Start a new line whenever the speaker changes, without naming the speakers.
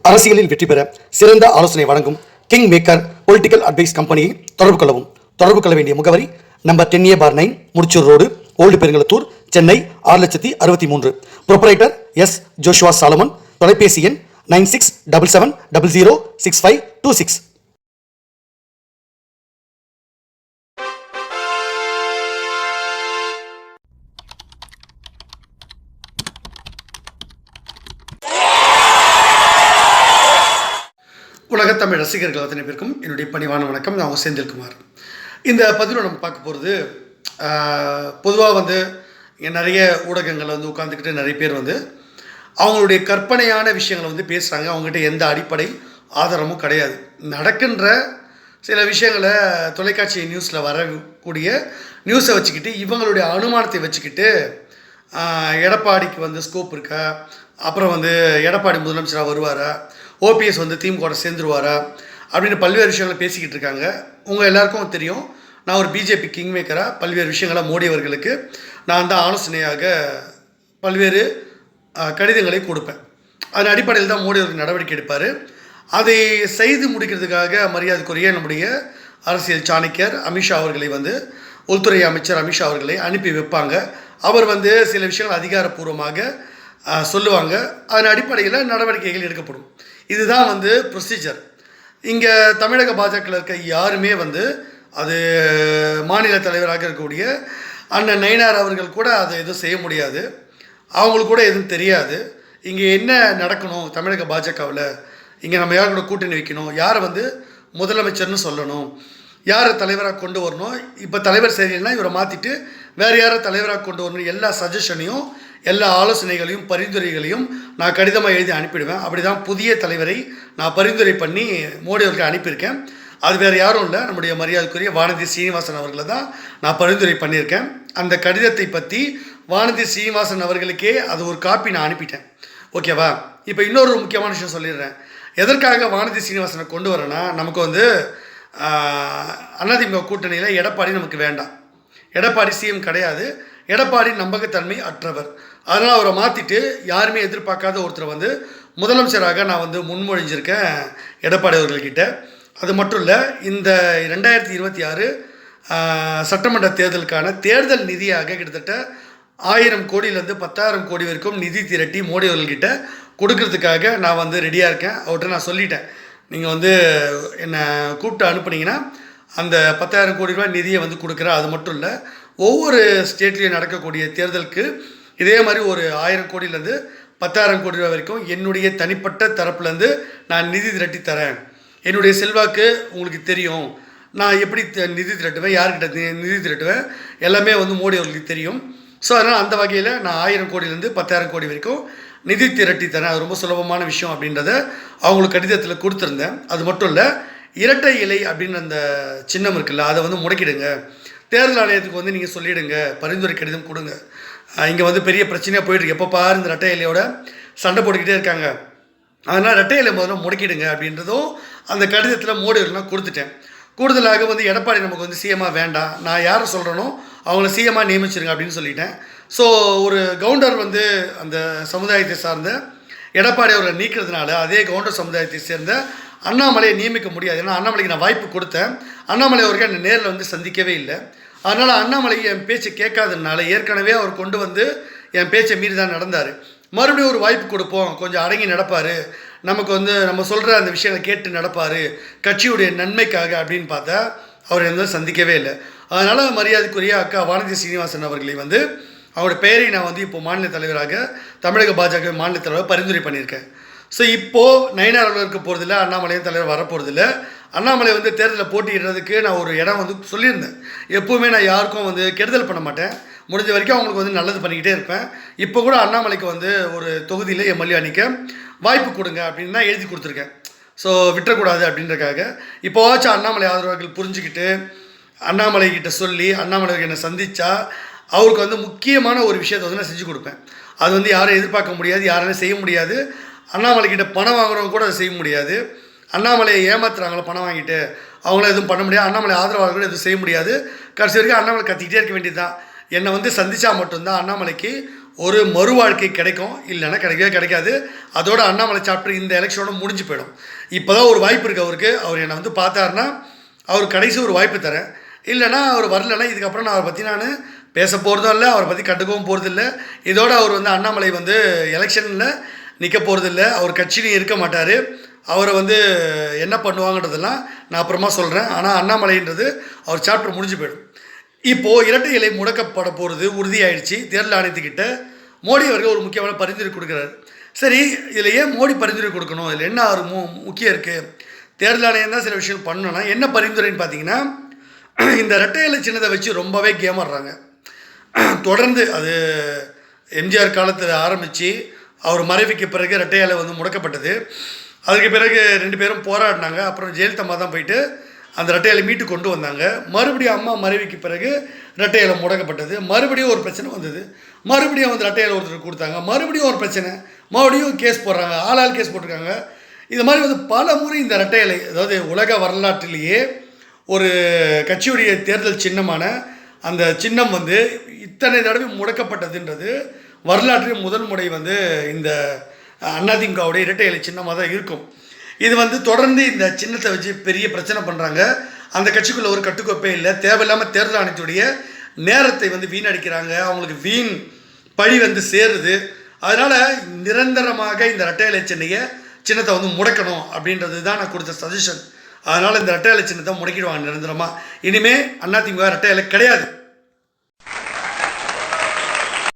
அரசியலில் வெற்றி பெற சிறந்த ஆலோசனை வழங்கும் கிங் மேக்கர் பொலிட்டிக்கல் அட்வைஸ் கம்பெனியை தொடர்பு கொள்ளவும். தொடர்பு கொள்ள வேண்டிய முகவரி நம்பர் 10A/9 முடிச்சூர் road, old Perungalathur, Chennai 6,63,000. Proprietor S. Joshua Solomon. தொலைபேசி எண் 9677006526. உலகத்தமிழ் ரசிகர்கள் அத்தனை பேருக்கும் என்னுடைய பணிவான வணக்கம். நான் செந்தில்குமார். இந்த பதிவில் நம்ம பார்க்க போகிறது, பொதுவாக இங்கே நிறைய ஊடகங்களில் உட்காந்துக்கிட்டு நிறைய பேர் அவங்களுடைய கற்பனையான விஷயங்களை பேசுகிறாங்க. அவங்ககிட்ட எந்த அடிப்படை ஆதாரமும் கிடையாது. நடக்கின்ற சில விஷயங்களை தொலைக்காட்சி நியூஸில் வரக்கூடிய நியூஸை வச்சுக்கிட்டு இவங்களுடைய அனுமானத்தை வச்சுக்கிட்டு எடப்பாடிக்கு ஸ்கோப் இருக்கா, அப்புறம் எடப்பாடி முதலமைச்சராக வருவாரா, ஓபிஎஸ் திமுக சேர்ந்துருவாரா அப்படின்னு பல்வேறு விஷயங்களை பேசிக்கிட்டு இருக்காங்க. உங்கள் எல்லாருக்கும் தெரியும், நான் ஒரு பிஜேபி கிங் மேக்கராக பல்வேறு விஷயங்களை மோடி அவர்களுக்கு நான் தான் ஆலோசனையாக பல்வேறு கடிதங்களை கொடுப்பேன். அதன் அடிப்படையில் தான் மோடி அவர்கள் நடவடிக்கை எடுப்பார். அதை செய்து முடிக்கிறதுக்காக மரியாதைக்குரிய நம்முடைய அரசியல் சாணக்கியர் அமித்ஷா அவர்களை உள்துறை அமைச்சர் அமித்ஷா அவர்களை அனுப்பி வைப்பாங்க. அவர் சில விஷயங்கள் அதிகாரப்பூர்வமாக சொல்லுவாங்க. அதன் அடிப்படையில் நடவடிக்கைகள் எடுக்கப்படும். இதுதான் ப்ரொசீஜர். இங்கே தமிழக பாஜகவில் இருக்க யாருமே அது மாநில தலைவராக இருக்கக்கூடிய அண்ணன் நயினார் அவர்கள் கூட அதை எதுவும் செய்ய முடியாது. அவங்களுக்கு கூட எதுவும் தெரியாது. இங்கே என்ன நடக்கணும், தமிழக பாஜகவில் இங்கே நம்ம யார் கூட கூட்டணி வைக்கணும், யாரை முதலமைச்சர்னு சொல்லணும், யாரை தலைவராக கொண்டு வரணும், இப்போ தலைவர் சரியில்லைன்னா இவரை மாற்றிட்டு வேறு யாரை தலைவராக கொண்டு வரணும், எல்லா சஜஷனையும் எல்லா ஆலோசனைகளையும் பரிந்துரைகளையும் நான் கடிதமாக எழுதி அனுப்பிடுவேன். அப்படி தான் புதிய தலைவரை நான் பரிந்துரை பண்ணி மோடி அவருக்கு அனுப்பியிருக்கேன். அது வேறு யாரும் இல்லை, நம்முடைய மரியாதைக்குரிய வானதி சீனிவாசன் அவர்களை தான் நான் பரிந்துரை பண்ணியிருக்கேன். அந்த கடிதத்தை பற்றி வானதி சீனிவாசன் அவர்களுக்கே அது ஒரு காப்பி நான் அனுப்பிட்டேன். ஓகேவா? இப்போ இன்னொரு முக்கியமான விஷயம் சொல்லிடுறேன். எதற்காக வானதி சீனிவாசனை கொண்டு வரேன்னா, நமக்கு அதிமுக கூட்டணியில் எடப்பாடி நமக்கு வேண்டாம். எடப்பாடி சிஎம் கிடையாது. எடப்பாடி நம்பகத்தன்மை அற்றவர். அதனால் அவரை மாற்றிட்டு யாருமே எதிர்பார்க்காத ஒருத்தரை முதலமைச்சராக நான் முன்மொழிஞ்சிருக்கேன் எடப்பாடி அவர்கள்கிட்ட. அது மட்டும் இல்லை, இந்த 2026 சட்டமன்ற தேர்தலுக்கான தேர்தல் நிதியாக கிட்டத்தட்ட 1000 கோடியிலேருந்து 10,000 கோடி வரைக்கும் நிதி திரட்டி மோடி அவர்கள்கிட்ட கொடுக்கறதுக்காக நான் ரெடியாக இருக்கேன். அவர்கிட்ட நான் சொல்லிட்டேன், நீங்கள் என்னை கூப்பிட்டு அனுப்புனீங்கன்னா அந்த 10,000 கோடி ரூபாய் நிதியை கொடுக்குறேன். அது மட்டும் இல்லை, ஒவ்வொரு ஸ்டேட்லேயும் நடக்கக்கூடிய தேர்தலுக்கு இதே மாதிரி ஒரு 1000 கோடியிலேருந்து 10,000 கோடி ரூபாய் வரைக்கும் என்னுடைய தனிப்பட்ட தரப்புலேருந்து நான் நிதி திரட்டி தரேன். என்னுடைய செல்வாக்கு உங்களுக்கு தெரியும், நான் எப்படி நிதி திரட்டுவேன், யார்கிட்ட நிதி திரட்டுவேன் எல்லாமே மோடி அவர்களுக்கு தெரியும். ஸோ அதனால் அந்த வகையில் நான் 1000 கோடியிலேருந்து 10,000 கோடி வரைக்கும் நிதி திரட்டி தரேன். அது ரொம்ப சுலபமான விஷயம் அப்படின்றத அவங்களுக்கு கடிதத்தில் கொடுத்துருந்தேன். அது மட்டும் இல்லை, இரட்டை இலை அப்படின்னு அந்த சின்னம் இருக்குல்ல, அதை முடக்கிடுங்க. தேர்தல் ஆணையத்துக்கு நீங்கள் சொல்லிவிடுங்க, பரிந்துரை கடிதம் கொடுங்க. இங்கே பெரிய பிரச்சனையாக போயிட்டுருக்கு. எப்போ பாரு இந்த ரெட்டை இலையோட சண்டை போட்டுக்கிட்டே இருக்காங்க. அதனால் ரெட்டை இலை முதல்ல முடக்கிடுங்க அப்படின்றதும் அந்த கடிதத்தில் மோடி நான் கொடுத்துட்டேன். கூடுதலாக எடப்பாடி நமக்கு சிஎம்மாக வேண்டாம், நான் யாரை சொல்கிறேனோ அவங்கள சிஎம்மாக நியமிச்சிருங்க அப்படின்னு சொல்லிட்டேன். ஸோ ஒரு கவுண்டர் அந்த சமுதாயத்தை சார்ந்த எடப்பாடி அவரை நீக்கிறதுனால அதே கவுண்டர் சமுதாயத்தை சேர்ந்த அண்ணாமலையை நியமிக்க முடியாது. ஏன்னா அண்ணாமலைக்கு நான் வாய்ப்பு கொடுத்தேன். அண்ணாமலை அவருக்கு என்னை நேரில் சந்திக்கவே இல்லை. அதனால் அண்ணாமலை என் பேச்சை கேட்காததுனால ஏற்கனவே அவர் கொண்டு என் பேச்சை மீறி தான் நடந்தார். மறுபடியும் ஒரு வாய்ப்பு கொடுப்போம், கொஞ்சம் அடங்கி நடப்பார், நமக்கு நம்ம சொல்கிற அந்த விஷயங்களை கேட்டு நடப்பார் கட்சியுடைய நன்மைக்காக அப்படின்னு பார்த்தா அவர் சந்திக்கவே இல்லை. அதனால் மரியாதைக்குரிய அக்கா வானதி சீனிவாசன் அவர்களை அவரோட பெயரை நான் இப்போ மாநில தலைவராக தமிழக பாஜக மாநில தலைவராக பரிந்துரை பண்ணியிருக்கேன். ஸோ இப்போது நயினார் அவர்கள் இருக்க போகிறதில்ல, அண்ணாமலையும் தலைவர் வரப்போகிறதில்ல. அண்ணாமலை தேர்தலில் போட்டியிடுறதுக்கு நான் ஒரு இடம் சொல்லியிருந்தேன். எப்போவுமே நான் யாருக்கும் கெடுதல் பண்ண மாட்டேன், முடிஞ்ச வரைக்கும் அவங்களுக்கு நல்லது பண்ணிக்கிட்டே இருப்பேன். இப்போ கூட அண்ணாமலைக்கு ஒரு தொகுதியில் எம்எல்ஏ அணிக்க வாய்ப்பு கொடுங்க அப்படின்னு தான் எழுதி கொடுத்துருக்கேன். ஸோ விட்டுறக்கூடாது அப்படின்றக்காக இப்போவாச்சும் அண்ணாமலை ஆதரவாளர்கள் புரிஞ்சுக்கிட்டு அண்ணாமலைக்கிட்ட சொல்லி அண்ணாமலை என்னை சந்தித்தா அவருக்கு முக்கியமான ஒரு விஷயத்தை நான் செஞ்சு கொடுப்பேன். அது யாரும் எதிர்பார்க்க முடியாது, யாராலும் செய்ய முடியாது. அண்ணாமலைக்கிட்ட பணம் வாங்குறவங்க கூட அதை செய்ய முடியாது. அண்ணாமலையை ஏமாத்துறாங்களோ பணம் வாங்கிட்டு, அவங்கள எதுவும் பண்ண முடியாது. அண்ணாமலை ஆதரவாளர்கள் எதுவும் செய்ய முடியாது. கடைசி வரைக்கும் அண்ணாமலை கத்திக்கிட்டே இருக்க வேண்டியது தான். என்னை சந்தித்தா மட்டும்தான் அண்ணாமலைக்கு ஒரு மறு வாழ்க்கை கிடைக்கும், இல்லைன்னா கிடைக்கவே கிடைக்காது. அதோட அண்ணாமலை சாப்டர் இந்த எலெக்ஷனோட முடிஞ்சு போயிடும். இப்போ தான் ஒரு வாய்ப்பு இருக்குது அவருக்கு. அவர் என்னை வந்து பார்த்தாருன்னா அவருக்கு கடைசி ஒரு வாய்ப்பு தரேன். இல்லைனா அவர் வரலன்னா இதுக்கப்புறம் நான் அவரை பற்றி நான் பேச போகிறதும் இல்லை, அவரை பற்றி கண்டுக்கவும் போகிறதில்ல. இதோடு அவர் வந்து அண்ணாமலை வந்து எலெக்ஷனில் நிற்க போகிறதில்ல, அவர் கட்சியிலையும் இருக்க மாட்டார். அவரை வந்து என்ன பண்ணுவாங்கன்றதெல்லாம் நான் அப்புறமா சொல்கிறேன். ஆனால் அண்ணாமலைன்றது அவர் சாப்டர் முடிஞ்சு போயிடும். இப்போது இரட்டை இலை முடக்கப்பட போகிறது உறுதியாயிடுச்சு. தேர்தல் ஆணையத்துக்கிட்ட மோடி அவர்கள் ஒரு முக்கியமான பரிந்துரை கொடுக்குறாரு. சரி, இதில் ஏன் மோடி பரிந்துரை கொடுக்கணும்? இதில் என்ன ஒரு முக்கியம் இருக்குது? தேர்தல் ஆணையம் தான் சில விஷயம் பண்ணணும்னா என்ன பரிந்துரைன்னு பார்த்தீங்கன்னா, இந்த இரட்டை இலை சின்னதை வச்சு ரொம்பவே கேம் ஆடுறாங்க. தொடர்ந்து அது எம்ஜிஆர் காலத்தில் ஆரம்பித்து அவர் மறைவுக்கு பிறகு இரட்டை இலை வந்து முடக்கப்பட்டது. அதுக்கு பிறகு 2 பேரும் போராடினாங்க. அப்புறம் ஜெயலலிதா தான் போயிட்டு அந்த இரட்டை இலை மீட்டு கொண்டு வந்தாங்க. மறுபடியும் அம்மா மறைவுக்கு பிறகு இரட்டை இலை முடக்கப்பட்டது. மறுபடியும் ஒரு பிரச்சனை வந்தது. மறுபடியும் வந்து இரட்டை இலை ஒருத்தர் கொடுத்தாங்க. மறுபடியும் ஒரு பிரச்சனை, மறுபடியும் கேஸ் போடுறாங்க, ஆளால் கேஸ் போட்டிருக்காங்க. இது மாதிரி வந்து பல முறை இந்த இரட்டை இலை, அதாவது உலக வரலாற்றிலேயே ஒரு கட்சியுடைய தேர்தல் சின்னமான அந்த சின்னம் வந்து இத்தனை தடவை முடக்கப்பட்டதுன்றது வரலாற்றில் முதல் முறை வந்து இந்த அதிமுகவுடைய இரட்டை இலை சின்னமாக தான் இருக்கும். இது வந்து தொடர்ந்து இந்த சின்னத்தை வச்சு பெரிய பிரச்சனை பண்ணுறாங்க. அந்த கட்சிக்குள்ளே ஒரு கட்டுக்கோப்பே இல்லை. தேவையில்லாமல் தேர்தல் ஆணையத்துடைய நேரத்தை வந்து வீணடிக்கிறாங்க. அவங்களுக்கு வீண் பழி வந்து சேருது. அதனால் நிரந்தரமாக இந்த இரட்டை இலை சின்னத்தை வந்து முடக்கணும் அப்படின்றது தான் நான் கொடுத்த சஜஷன். அதனால் இந்த இரட்டை இலை சின்னத்தை முடக்கிடுவாங்க நிரந்தரமாக. இனிமேல் அதிமுக இரட்டை இலை கிடையாது.